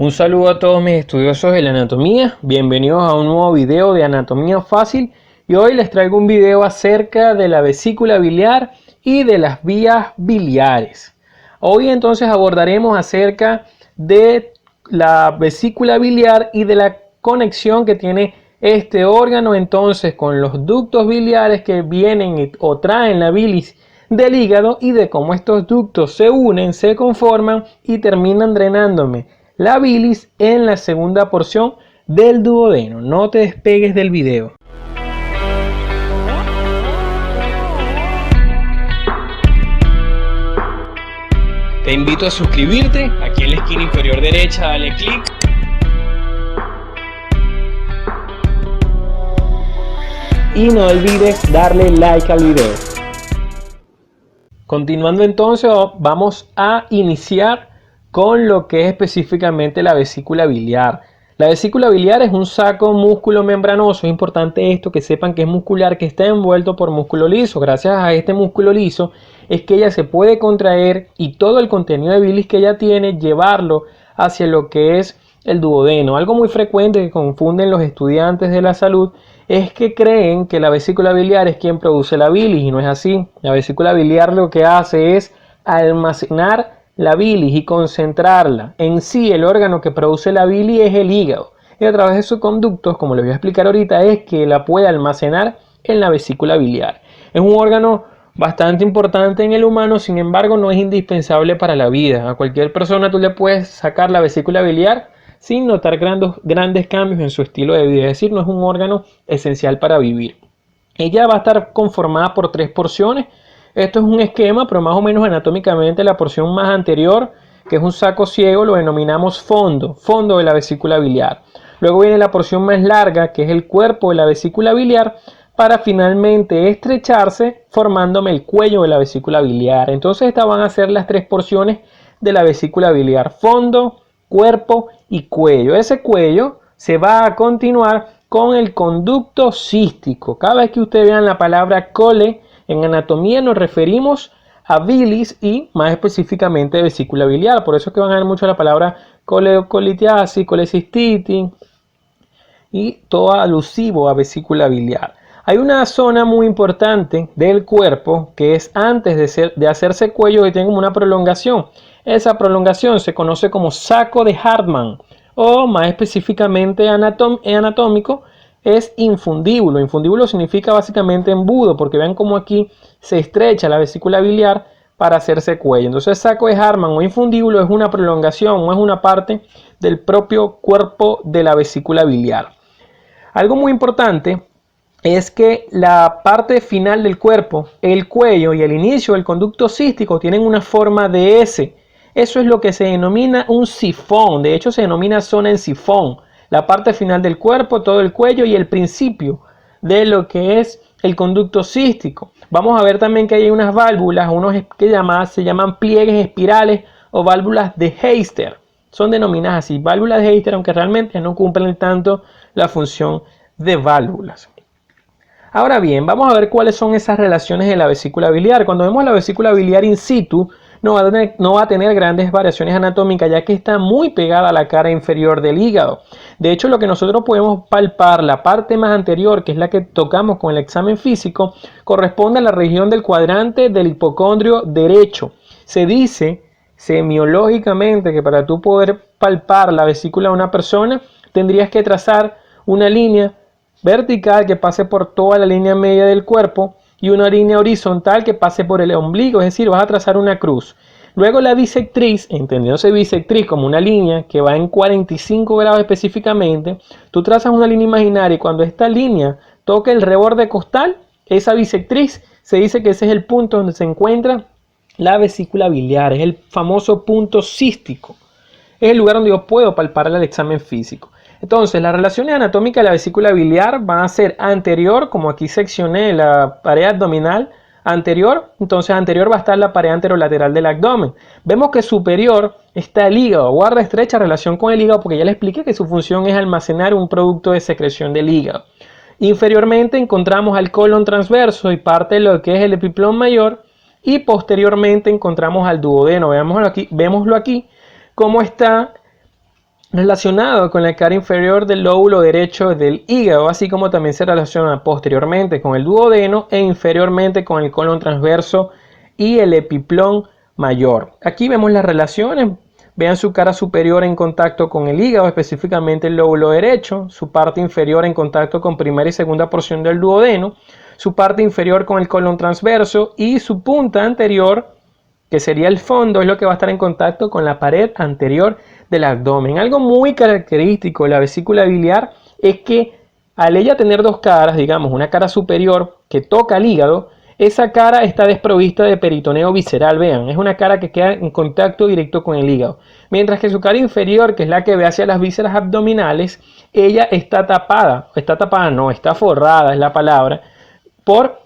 Un saludo a todos mis estudiosos de la anatomía, bienvenidos a un nuevo video de anatomía fácil y hoy les traigo un video acerca de la vesícula biliar y de las vías biliares. Hoy entonces abordaremos acerca de la vesícula biliar y de la conexión que tiene este órgano entonces con los ductos biliares que vienen o traen la bilis del hígado y de cómo estos ductos se unen, se conforman y terminan drenándome la bilis en la segunda porción del duodeno. No te despegues del video. Te invito a suscribirte, aquí en la esquina inferior derecha dale clic. Y no olvides darle like al video. Continuando entonces, vamos a iniciar con lo que es específicamente la vesícula biliar. La vesícula biliar es un saco músculo membranoso. Es importante esto, que sepan que es muscular, que está envuelto por músculo liso. Gracias a este músculo liso es que ella se puede contraer y todo el contenido de bilis que ella tiene llevarlo hacia lo que es el duodeno. Algo muy frecuente que confunden los estudiantes de la salud es que creen que la vesícula biliar es quien produce la bilis y no es así. La vesícula biliar lo que hace es almacenar la bilis y concentrarla. En sí, el órgano que produce la bilis es el hígado. Y a través de sus conductos, como les voy a explicar ahorita, es que la puede almacenar en la vesícula biliar. Es un órgano bastante importante en el humano, sin embargo, no es indispensable para la vida. A cualquier persona tú le puedes sacar la vesícula biliar sin notar grandes cambios en su estilo de vida. Es decir, no es un órgano esencial para vivir. Ella va a estar conformada por 3 porciones. Esto es un esquema, pero más o menos anatómicamente la porción más anterior, que es un saco ciego, lo denominamos fondo de la vesícula biliar. Luego viene la porción más larga, que es el cuerpo de la vesícula biliar, para finalmente estrecharse formándome el cuello de la vesícula biliar. Entonces estas van a ser las 3 porciones de la vesícula biliar: fondo, cuerpo y cuello. Ese cuello se va a continuar con el conducto cístico. Cada vez que ustedes vean la palabra cole, en anatomía nos referimos a bilis y más específicamente vesícula biliar. Por eso es que van a ver mucho la palabra coleolitiasis, colecistitis y todo alusivo a vesícula biliar. Hay una zona muy importante del cuerpo que es antes de hacerse cuello, que tiene como una prolongación. Esa prolongación se conoce como saco de Hartmann o más específicamente anatómico es infundíbulo. Infundíbulo significa básicamente embudo, porque vean cómo aquí se estrecha la vesícula biliar para hacerse cuello. Entonces saco de Hartmann o infundíbulo es una prolongación o es una parte del propio cuerpo de la vesícula biliar. Algo muy importante es que la parte final del cuerpo, el cuello y el inicio del conducto cístico tienen una forma de S. Eso es lo que se denomina un sifón. De hecho se denomina zona en sifón. La parte final del cuerpo, todo el cuello y el principio de lo que es el conducto cístico. Vamos a ver también que hay unas válvulas, se llaman pliegues espirales o válvulas de Heister. Son denominadas así, válvulas de Heister, aunque realmente no cumplen tanto la función de válvulas. Ahora bien, vamos a ver cuáles son esas relaciones de la vesícula biliar. Cuando vemos la vesícula biliar in situ, no va a tener grandes variaciones anatómicas, ya que está muy pegada a la cara inferior del hígado. De hecho, lo que nosotros podemos palpar, la parte más anterior, que es la que tocamos con el examen físico, corresponde a la región del cuadrante del hipocondrio derecho. Se dice semiológicamente que para tú poder palpar la vesícula de una persona, tendrías que trazar una línea vertical que pase por toda la línea media del cuerpo y una línea horizontal que pase por el ombligo, es decir, vas a trazar una cruz. Luego la bisectriz, entendiéndose bisectriz como una línea que va en 45 grados específicamente, tú trazas una línea imaginaria y cuando esta línea toque el reborde costal, esa bisectriz, se dice que ese es el punto donde se encuentra la vesícula biliar, es el famoso punto cístico. Es el lugar donde yo puedo palpar el examen físico. Entonces, las relaciones anatómicas de la vesícula biliar van a ser anterior, como aquí seccioné la pared abdominal anterior. Entonces, anterior va a estar la pared anterolateral del abdomen. Vemos que superior está el hígado. Guarda estrecha relación con el hígado porque ya le expliqué que su función es almacenar un producto de secreción del hígado. Inferiormente encontramos al colon transverso y parte de lo que es el epiplón mayor. Y posteriormente encontramos al duodeno. Vémoslo aquí cómo está relacionado con la cara inferior del lóbulo derecho del hígado, así como también se relaciona posteriormente con el duodeno e inferiormente con el colon transverso y el epiplón mayor. Aquí vemos las relaciones. Vean su cara superior en contacto con el hígado, específicamente el lóbulo derecho, su parte inferior en contacto con primera y segunda porción del duodeno, su parte inferior con el colon transverso y su punta anterior, que sería el fondo, es lo que va a estar en contacto con la pared anterior del abdomen. Algo muy característico de la vesícula biliar es que al ella tener dos caras, digamos una cara superior que toca el hígado, esa cara está desprovista de peritoneo visceral, vean, es una cara que queda en contacto directo con el hígado. Mientras que su cara inferior, que es la que ve hacia las vísceras abdominales, ella está forrada, es la palabra, por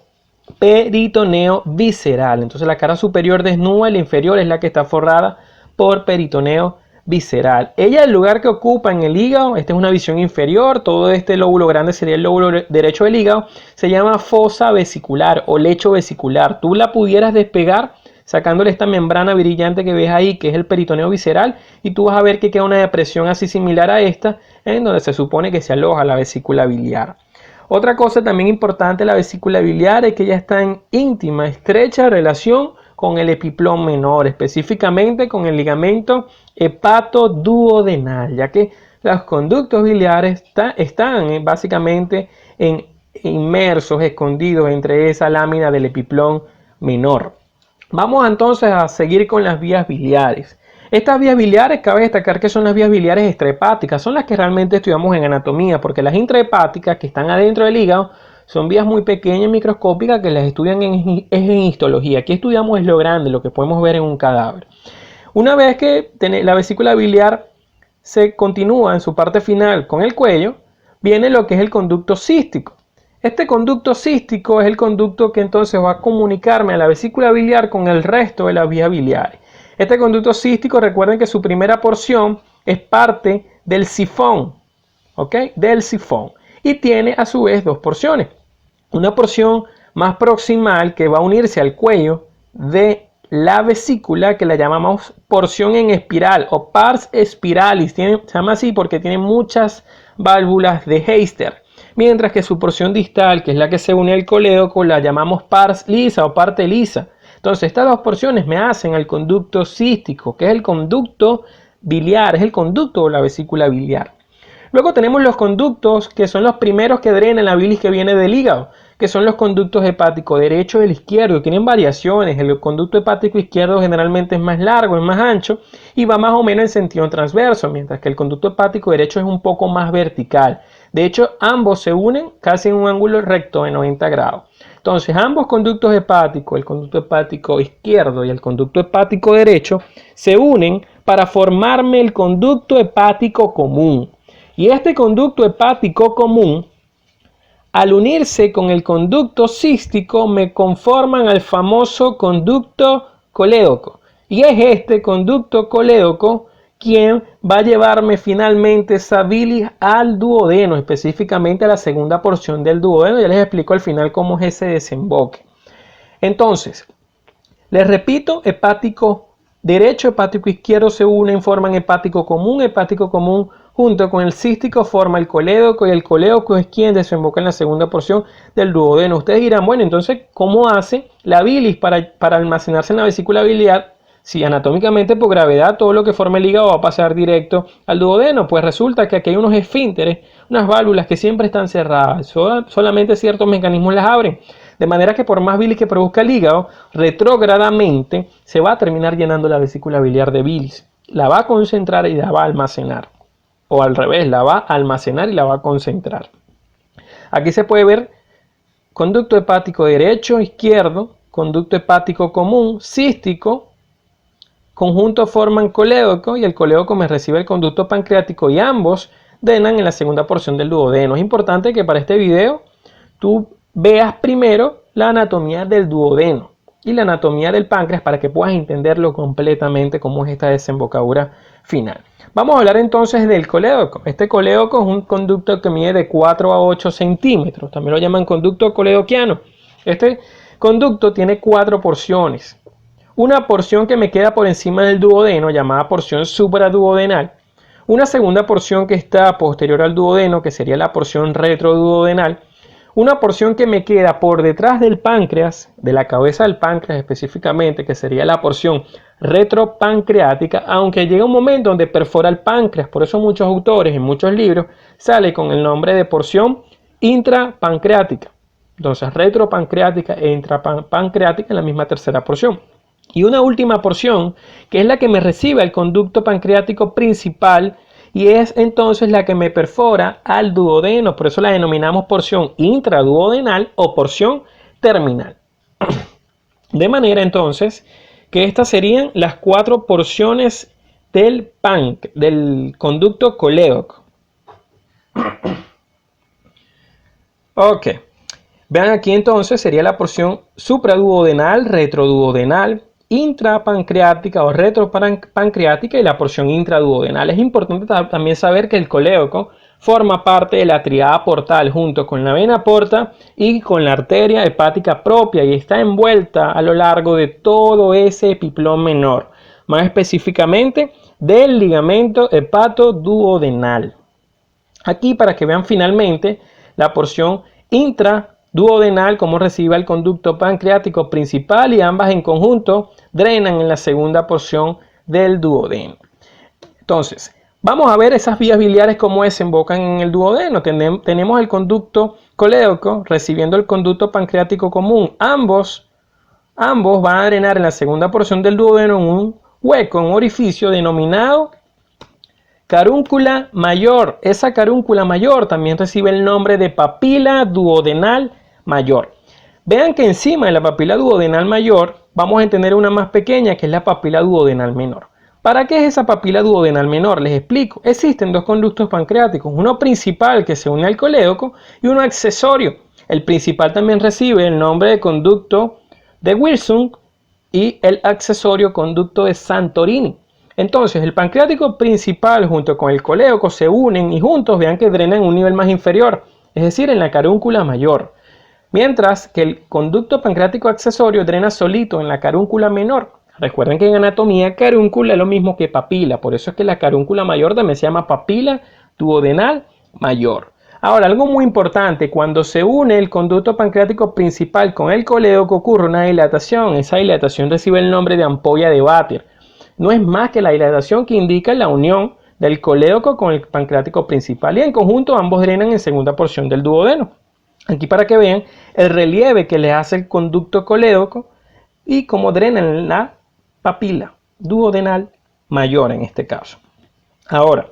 peritoneo visceral. Entonces la cara superior desnuda y la inferior es la que está forrada por peritoneo visceral. Ella, el lugar que ocupa en el hígado, esta es una visión inferior, todo este lóbulo grande sería el lóbulo derecho del hígado, se llama fosa vesicular o lecho vesicular. Tú la pudieras despegar sacándole esta membrana brillante que ves ahí, que es el peritoneo visceral, y tú vas a ver que queda una depresión así similar a esta, en donde se supone que se aloja la vesícula biliar. Otra cosa también importante de la vesícula biliar es que ella está en íntima, estrecha relación con el epiplón menor, específicamente con el ligamento hepatoduodenal, ya que los conductos biliares están básicamente inmersos, escondidos entre esa lámina del epiplón menor. Vamos entonces a seguir con las vías biliares. Estas vías biliares, cabe destacar que son las vías biliares extrahepáticas, son las que realmente estudiamos en anatomía, porque las intrahepáticas que están adentro del hígado son vías muy pequeñas, microscópicas, que las estudian en histología. Aquí estudiamos es lo grande, lo que podemos ver en un cadáver. Una vez que la vesícula biliar se continúa en su parte final con el cuello, viene lo que es el conducto cístico. Este conducto cístico es el conducto que entonces va a comunicarme a la vesícula biliar con el resto de las vías biliares. Este conducto cístico, recuerden que su primera porción es parte del sifón, ¿ok? Del sifón. Y tiene a su vez dos porciones. Una porción más proximal que va a unirse al cuello de la vesícula, que la llamamos porción en espiral o pars spiralis. Se llama así porque tiene muchas válvulas de Heister. Mientras que su porción distal, que es la que se une al colédoco, la llamamos pars lisa o parte lisa. Entonces estas dos porciones me hacen el conducto cístico, que es el conducto biliar, es el conducto de la vesícula biliar. Luego tenemos los conductos, que son los primeros que drenan la bilis que viene del hígado, que son los conductos hepático derecho y el izquierdo. Tienen variaciones. El conducto hepático izquierdo generalmente es más largo, es más ancho y va más o menos en sentido transverso, mientras que el conducto hepático derecho es un poco más vertical. De hecho, ambos se unen casi en un ángulo recto de 90 grados. Entonces, ambos conductos hepáticos, el conducto hepático izquierdo y el conducto hepático derecho, se unen para formarme el conducto hepático común. Y este conducto hepático común, al unirse con el conducto cístico, me conforman al famoso conducto colédoco. Y es este conducto colédoco quien va a llevarme finalmente esa bilis al duodeno, específicamente a la segunda porción del duodeno. Ya les explico al final cómo es ese desemboque. Entonces, les repito, hepático derecho, hepático izquierdo se unen, forman hepático común junto con el cístico forma el colédoco y el colédoco es quien desemboca en la segunda porción del duodeno. Ustedes dirán, bueno, entonces, ¿cómo hace la bilis para almacenarse en la vesícula biliar? Si anatómicamente por gravedad todo lo que forma el hígado va a pasar directo al duodeno, pues resulta que aquí hay unos esfínteres, unas válvulas que siempre están cerradas, solamente ciertos mecanismos las abren, de manera que por más bilis que produzca el hígado, retrógradamente se va a terminar llenando la vesícula biliar de bilis, la va a concentrar y la va a almacenar, o al revés, la va a almacenar y la va a concentrar. Aquí se puede ver conducto hepático derecho, izquierdo, conducto hepático común, cístico, conjuntos forman colédoco y el colédoco me recibe el conducto pancreático y ambos drenan en la segunda porción del duodeno. Es importante que para este video tú veas primero la anatomía del duodeno y la anatomía del páncreas para que puedas entenderlo completamente cómo es esta desembocadura final. Vamos a hablar entonces del colédoco. Este colédoco es un conducto que mide de 4 a 8 centímetros. También lo llaman conducto colédoquiano. Este conducto tiene 4 porciones. Una porción que me queda por encima del duodeno, llamada porción supraduodenal. una segunda porción que está posterior al duodeno, que sería la porción retroduodenal, una porción que me queda por detrás del páncreas, de la cabeza del páncreas específicamente, que sería la porción retropancreática, aunque llega un momento donde perfora el páncreas. Por eso muchos autores en muchos libros sale con el nombre de porción intrapancreática. Entonces retropancreática e intrapancreática en la misma tercera porción. Y una última porción, que es la que me recibe el conducto pancreático principal, y es entonces la que me perfora al duodeno. Por eso la denominamos porción intraduodenal o porción terminal. De manera entonces que estas serían las 4 porciones del conducto colédoco. Ok. Vean aquí entonces sería la porción supraduodenal, retroduodenal, intrapancreática o retropancreática y la porción intraduodenal. Es importante también saber que el colédoco forma parte de la tríada portal junto con la vena porta y con la arteria hepática propia y está envuelta a lo largo de todo ese epiplón menor, más específicamente del ligamento hepatoduodenal. Aquí para que vean finalmente la porción intraduodenal, cómo recibe el conducto pancreático principal, y ambas en conjunto drenan en la segunda porción del duodeno. Entonces, vamos a ver esas vías biliares cómo desembocan en el duodeno. Tenemos el conducto colédoco recibiendo el conducto pancreático común. Ambos van a drenar en la segunda porción del duodeno en un hueco, un orificio denominado carúncula mayor. Esa carúncula mayor también recibe el nombre de papila duodenal mayor. Vean que encima de la papila duodenal mayor vamos a tener una más pequeña, que es la papila duodenal menor. ¿Para qué es esa papila duodenal menor? Les explico. Existen dos conductos pancreáticos, uno principal que se une al colédoco y uno accesorio. El principal también recibe el nombre de conducto de Wilson y el accesorio conducto de Santorini. Entonces el pancreático principal junto con el colédoco se unen y juntos vean que drenan en un nivel más inferior, es decir, en la carúncula mayor. Mientras que el conducto pancreático accesorio drena solito en la carúncula menor. Recuerden que en anatomía carúncula es lo mismo que papila, por eso es que la carúncula mayor también se llama papila duodenal mayor. Ahora, algo muy importante, cuando se une el conducto pancreático principal con el colédoco ocurre una dilatación. Esa dilatación recibe el nombre de ampolla de Vater. No es más que la dilatación que indica la unión del colédoco con el pancreático principal y en conjunto ambos drenan en segunda porción del duodeno. Aquí para que vean el relieve que le hace el conducto colédoco y cómo drena en la papila duodenal mayor en este caso. Ahora,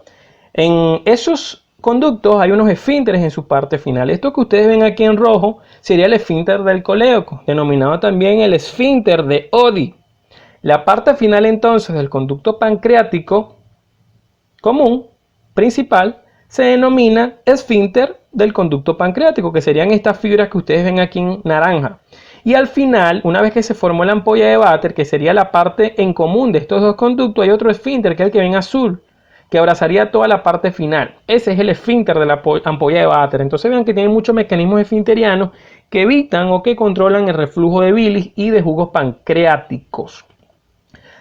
en esos conductos hay unos esfínteres en su parte final. Esto que ustedes ven aquí en rojo sería el esfínter del colédoco, denominado también el esfínter de Oddi. La parte final entonces del conducto pancreático común principal se denomina esfínter del conducto pancreático, que serían estas fibras que ustedes ven aquí en naranja. Y al final, una vez que se formó la ampolla de Vater, que sería la parte en común de estos dos conductos, hay otro esfínter que es el que ven azul, que abrazaría toda la parte final. Ese es el esfínter de la ampolla de Vater. Entonces vean que tienen muchos mecanismos esfinterianos que evitan o que controlan el reflujo de bilis y de jugos pancreáticos.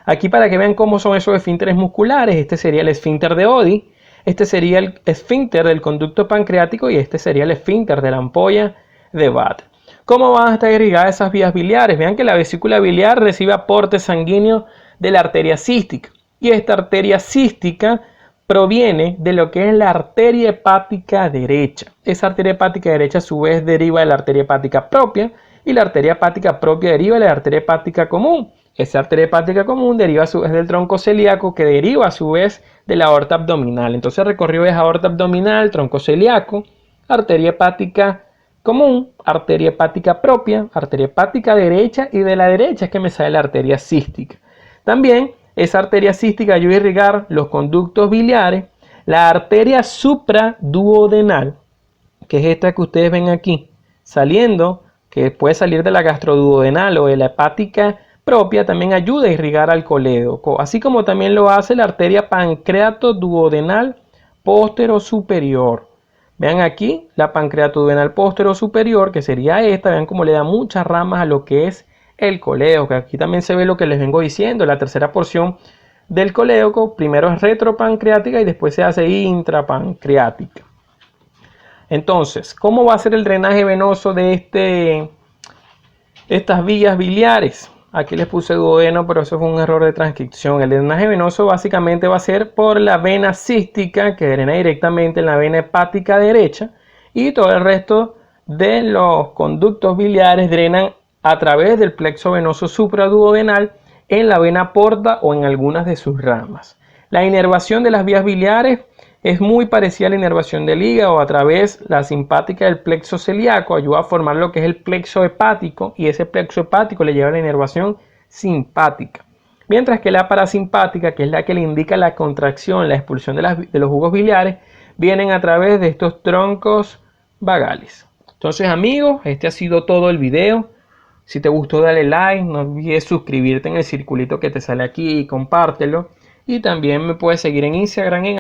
Aquí para que vean cómo son esos esfínteres musculares, este sería el esfínter de Oddi, este sería el esfínter del conducto pancreático y este sería el esfínter de la ampolla de Vater. ¿Cómo van a estar irrigadas esas vías biliares? Vean que la vesícula biliar recibe aporte sanguíneo de la arteria cística y esta arteria cística proviene de lo que es la arteria hepática derecha. Esa arteria hepática derecha a su vez deriva de la arteria hepática propia y la arteria hepática propia deriva de la arteria hepática común. Esa arteria hepática común deriva a su vez del tronco celíaco que deriva a su vez de la aorta abdominal. Entonces el recorrido es aorta abdominal, tronco celíaco, arteria hepática común, arteria hepática propia, arteria hepática derecha y de la derecha es que me sale la arteria cística. También esa arteria cística ayuda a irrigar los conductos biliares, la arteria supraduodenal, que es esta que ustedes ven aquí, saliendo, que puede salir de la gastroduodenal o de la hepática propia, también ayuda a irrigar al colédoco, así como también lo hace la arteria pancreatoduodenal póstero-superior. Vean aquí la pancreatoduodenal póstero-superior, que sería esta, vean cómo le da muchas ramas a lo que es el colédoco. Aquí también se ve lo que les vengo diciendo, la tercera porción del colédoco, primero es retropancreática y después se hace intrapancreática. Entonces, ¿cómo va a ser el drenaje venoso de estas vías biliares? Aquí les puse duodeno, pero eso fue un error de transcripción. El drenaje venoso básicamente va a ser por la vena cística, que drena directamente en la vena hepática derecha, y todo el resto de los conductos biliares drenan a través del plexo venoso supraduodenal en la vena porta o en algunas de sus ramas. La inervación de las vías biliares es muy parecida a la inervación del hígado a través de la simpática del plexo celíaco, ayuda a formar lo que es el plexo hepático y ese plexo hepático le lleva a la inervación simpática. Mientras que la parasimpática, que es la que le indica la contracción, la expulsión de los jugos biliares, vienen a través de estos troncos vagales. Entonces amigos, este ha sido todo el video. Si te gustó dale like, no olvides suscribirte en el circulito que te sale aquí y compártelo. Y también me puedes seguir en Instagram en